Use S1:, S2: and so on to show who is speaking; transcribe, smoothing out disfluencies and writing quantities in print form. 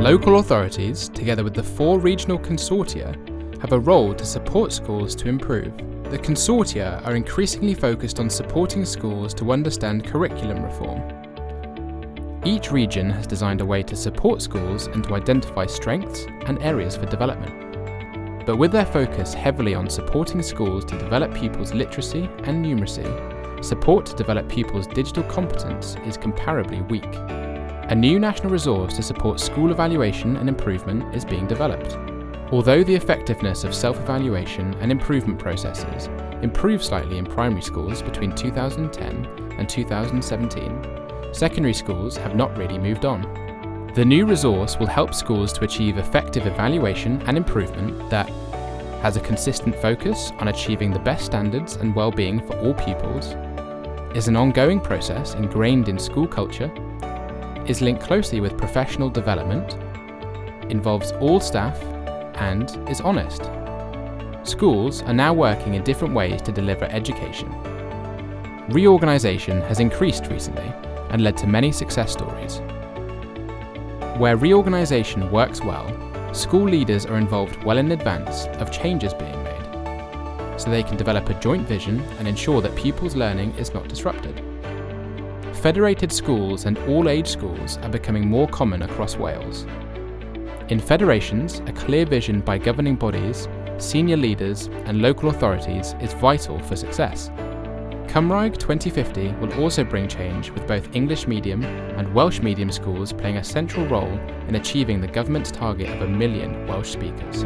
S1: Local authorities, together with the 4 regional consortia, have a role to support schools to improve. The consortia are increasingly focused on supporting schools to understand curriculum reform. Each region has designed a way to support schools and to identify strengths and areas for development. But with their focus heavily on supporting schools to develop pupils' literacy and numeracy, support to develop pupils' digital competence is comparably weak. A new national resource to support school evaluation and improvement is being developed. Although the effectiveness of self-evaluation and improvement processes improved slightly in primary schools between 2010 and 2017, secondary schools have not really moved on. The new resource will help schools to achieve effective evaluation and improvement that has a consistent focus on achieving the best standards and well-being for all pupils, is an ongoing process ingrained in school culture, is linked closely with professional development, involves all staff, and is honest. Schools are now working in different ways to deliver education. Reorganisation has increased recently and led to many success stories. Where reorganisation works well, school leaders are involved well in advance of changes being made, so they can develop a joint vision and ensure that pupils' learning is not disrupted. Federated schools and all-age schools are becoming more common across Wales. In federations, a clear vision by governing bodies, senior leaders and local authorities is vital for success. Cymraeg 2050 will also bring change, with both English medium and Welsh medium schools playing a central role in achieving the government's target of 1 million Welsh speakers.